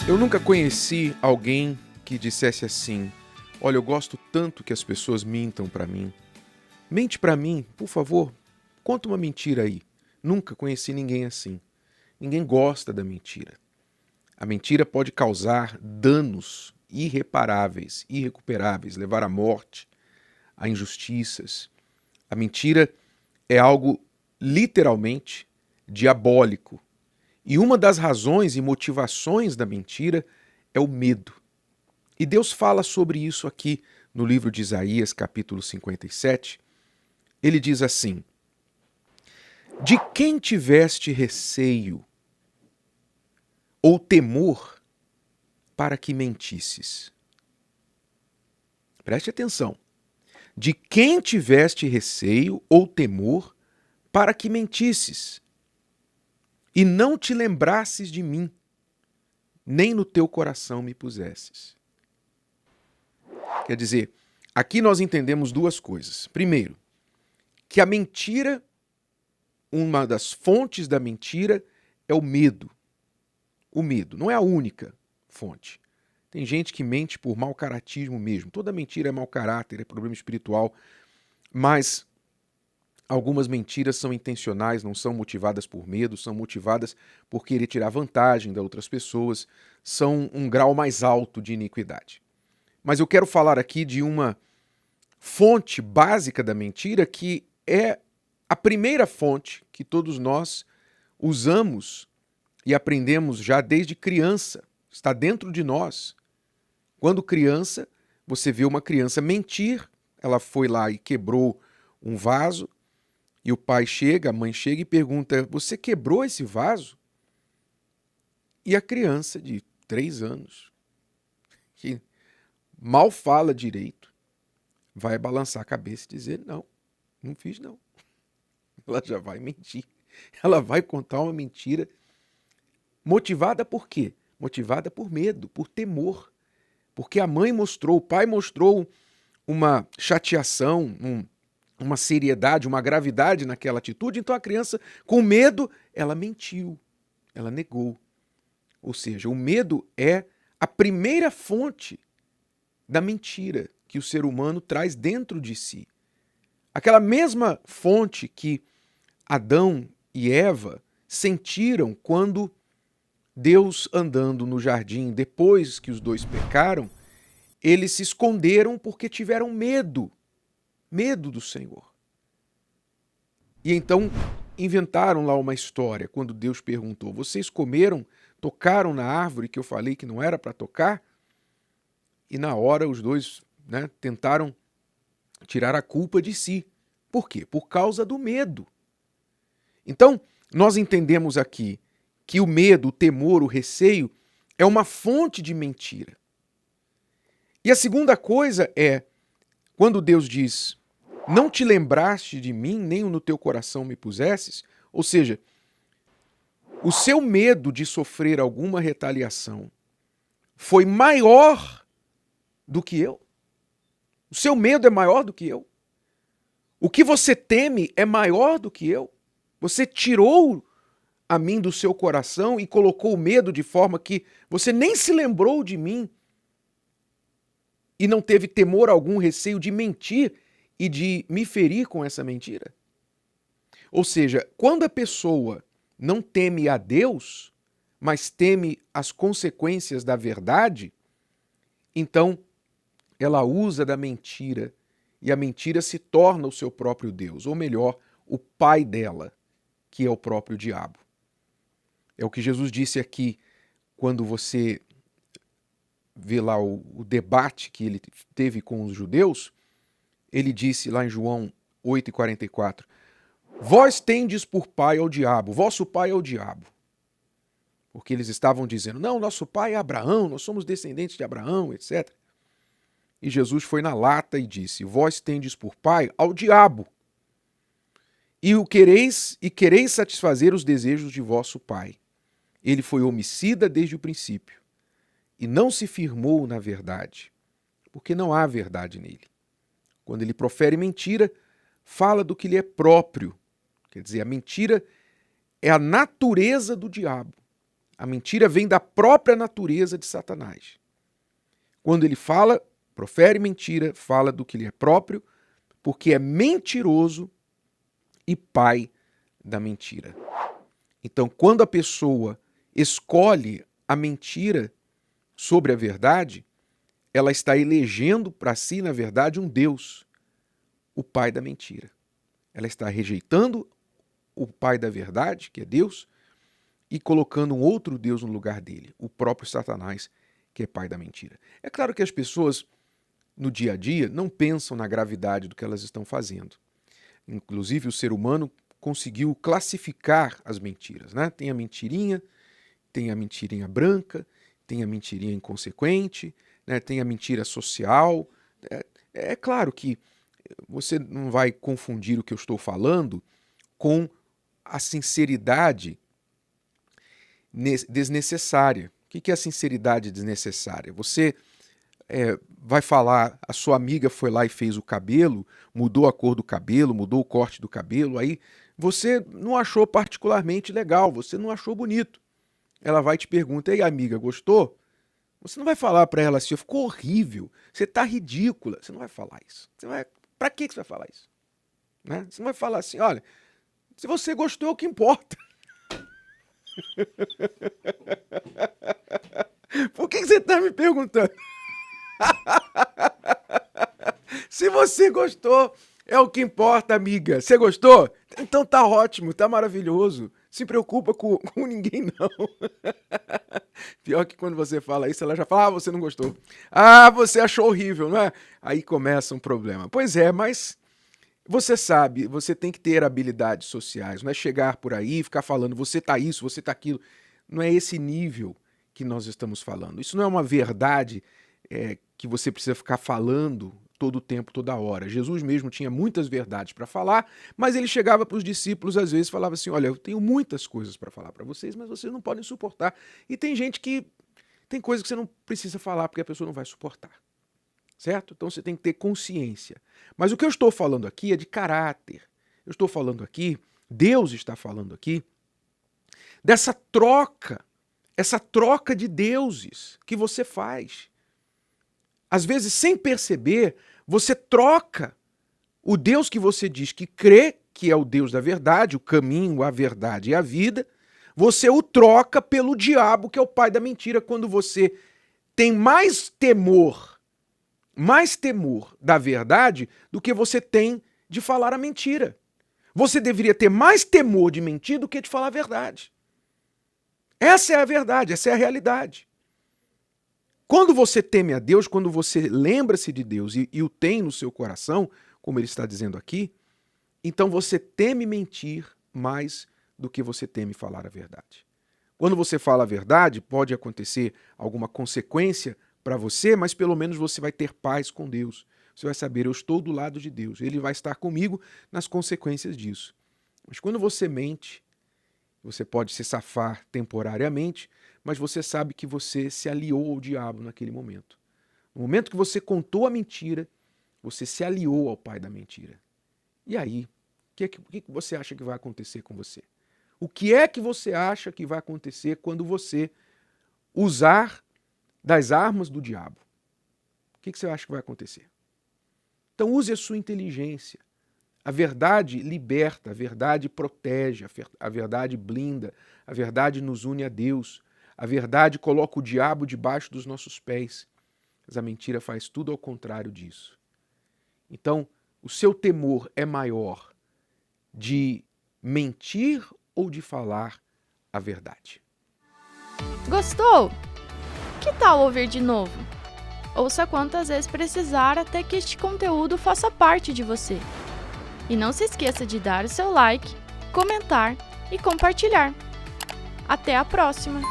Eu nunca conheci alguém que dissesse assim: olha, eu gosto tanto que as pessoas mintam pra mim. Mente pra mim, por favor, conta uma mentira aí. Nunca conheci ninguém assim. Ninguém gosta da mentira. A mentira pode causar danos irreparáveis, irrecuperáveis, levar à morte, a injustiças. A mentira é algo literalmente diabólico. E uma das razões e motivações da mentira é o medo. E Deus fala sobre isso aqui no livro de Isaías, capítulo 57. Ele diz assim: de quem tiveste receio ou temor para que mentisses? Preste atenção. De quem tiveste receio ou temor para que mentisses? E não te lembrasses de mim, nem no teu coração me pusesses. Quer dizer, aqui nós entendemos duas coisas. Primeiro, que a mentira, uma das fontes da mentira é o medo. O medo não é a única fonte. Tem gente que mente por mau caratismo mesmo. Toda mentira é mau caráter, é problema espiritual. Mas algumas mentiras são intencionais, não são motivadas por medo, são motivadas por querer tirar vantagem das outras pessoas, são um grau mais alto de iniquidade. Mas eu quero falar aqui de uma fonte básica da mentira que é a primeira fonte que todos nós usamos e aprendemos já desde criança. Está dentro de nós. Quando criança, você vê uma criança mentir, ela foi lá e quebrou um vaso, e o pai chega, a mãe chega e pergunta: você quebrou esse vaso? E a criança de 3 anos, que mal fala direito, vai balançar a cabeça e dizer: não, não fiz não. Ela já vai mentir. Ela vai contar uma mentira motivada por quê? Motivada por medo, por temor. Porque a mãe mostrou, o pai mostrou uma chateação, uma seriedade, uma gravidade naquela atitude, então a criança, com medo, ela mentiu, ela negou. Ou seja, o medo é a primeira fonte da mentira que o ser humano traz dentro de si. Aquela mesma fonte que Adão e Eva sentiram quando Deus, andando no jardim depois que os dois pecaram, eles se esconderam porque tiveram medo do Senhor. E então inventaram lá uma história, quando Deus perguntou: vocês comeram, tocaram na árvore que eu falei que não era para tocar? E na hora os dois tentaram tirar a culpa de si. Por quê? Por causa do medo. Então, nós entendemos aqui que o medo, o temor, o receio é uma fonte de mentira. E a segunda coisa é, quando Deus diz: não te lembraste de mim, nem no teu coração me pusesses, ou seja, o seu medo de sofrer alguma retaliação foi maior do que eu. O seu medo é maior do que eu. O que você teme é maior do que eu. Você tirou a mim do seu coração e colocou o medo de forma que você nem se lembrou de mim e não teve temor algum, receio de mentir e de me ferir com essa mentira. Ou seja, quando a pessoa não teme a Deus, mas teme as consequências da verdade, então ela usa da mentira e a mentira se torna o seu próprio Deus, ou melhor, o pai dela, que é o próprio diabo. É o que Jesus disse aqui, quando você vê lá o debate que ele teve com os judeus. Ele disse lá em João 8,44, vós tendes por pai ao diabo, vosso pai é o diabo. Porque eles estavam dizendo: não, nosso pai é Abraão, nós somos descendentes de Abraão, etc. E Jesus foi na lata e disse: vós tendes por pai ao diabo, e quereis satisfazer os desejos de vosso pai. Ele foi homicida desde o princípio, e não se firmou na verdade, porque não há verdade nele. Quando ele profere mentira, fala do que lhe é próprio. Quer dizer, a mentira é a natureza do diabo. A mentira vem da própria natureza de Satanás. Quando ele fala, profere mentira, fala do que lhe é próprio, porque é mentiroso e pai da mentira. Então, quando a pessoa escolhe a mentira sobre a verdade, ela está elegendo para si, na verdade, um Deus, o pai da mentira. Ela está rejeitando o pai da verdade, que é Deus, e colocando um outro Deus no lugar dele, o próprio Satanás, que é pai da mentira. É claro que as pessoas, no dia a dia, não pensam na gravidade do que elas estão fazendo. Inclusive, o ser humano conseguiu classificar as mentiras, né? Tem a mentirinha branca, tem a mentirinha inconsequente, né? Tem a mentira social. É claro que você não vai confundir o que eu estou falando com a sinceridade desnecessária. O que é a sinceridade desnecessária? Você vai falar, a sua amiga foi lá e fez o cabelo, mudou a cor do cabelo, mudou o corte do cabelo, aí você não achou particularmente legal, você não achou bonito. Ela vai te perguntar, ei amiga, gostou? Você não vai falar para ela assim, ficou horrível, você tá ridícula. Você não vai falar isso. Para que você vai falar isso? Né? Você não vai falar assim, olha, se você gostou é o que importa. Por que você está me perguntando? Se você gostou, é o que importa, amiga. Você gostou? Então tá ótimo, tá maravilhoso. Se preocupa com ninguém, não. Pior que quando você fala isso, ela já fala, você não gostou. Você achou horrível, não é? Aí começa um problema. Pois é, mas você sabe, você tem que ter habilidades sociais. Não é chegar por aí e ficar falando, você tá isso, você tá aquilo. Não é esse nível que nós estamos falando. Isso não é uma verdade que você precisa ficar falando todo o tempo, toda hora. Jesus mesmo tinha muitas verdades para falar, mas ele chegava para os discípulos às vezes e falava assim, olha, eu tenho muitas coisas para falar para vocês, mas vocês não podem suportar. E tem gente que tem coisas que você não precisa falar porque a pessoa não vai suportar. Certo? Então você tem que ter consciência. Mas o que eu estou falando aqui é de caráter. Eu estou falando aqui, Deus está falando aqui, dessa troca, essa troca de deuses que você faz. Às vezes, sem perceber, você troca o Deus que você diz que crê, que é o Deus da verdade, o caminho, a verdade e a vida, você o troca pelo diabo, que é o pai da mentira, quando você tem mais temor da verdade do que você tem de falar a mentira. Você deveria ter mais temor de mentir do que de falar a verdade. Essa é a verdade, essa é a realidade. Quando você teme a Deus, quando você lembra-se de Deus e o tem no seu coração, como ele está dizendo aqui, então você teme mentir mais do que você teme falar a verdade. Quando você fala a verdade, pode acontecer alguma consequência para você, mas pelo menos você vai ter paz com Deus. Você vai saber, eu estou do lado de Deus. Ele vai estar comigo nas consequências disso. Mas quando você mente, você pode se safar temporariamente, mas você sabe que você se aliou ao diabo naquele momento. No momento que você contou a mentira, você se aliou ao pai da mentira. E aí, o que você acha que vai acontecer com você? O que é que você acha que vai acontecer quando você usar das armas do diabo? O que você acha que vai acontecer? Então use a sua inteligência. A verdade liberta, a verdade protege, a verdade blinda, a verdade nos une a Deus, a verdade coloca o diabo debaixo dos nossos pés. Mas a mentira faz tudo ao contrário disso. Então, o seu temor é maior de mentir ou de falar a verdade? Gostou? Que tal ouvir de novo? Ouça quantas vezes precisar até que este conteúdo faça parte de você. E não se esqueça de dar o seu like, comentar e compartilhar. Até a próxima!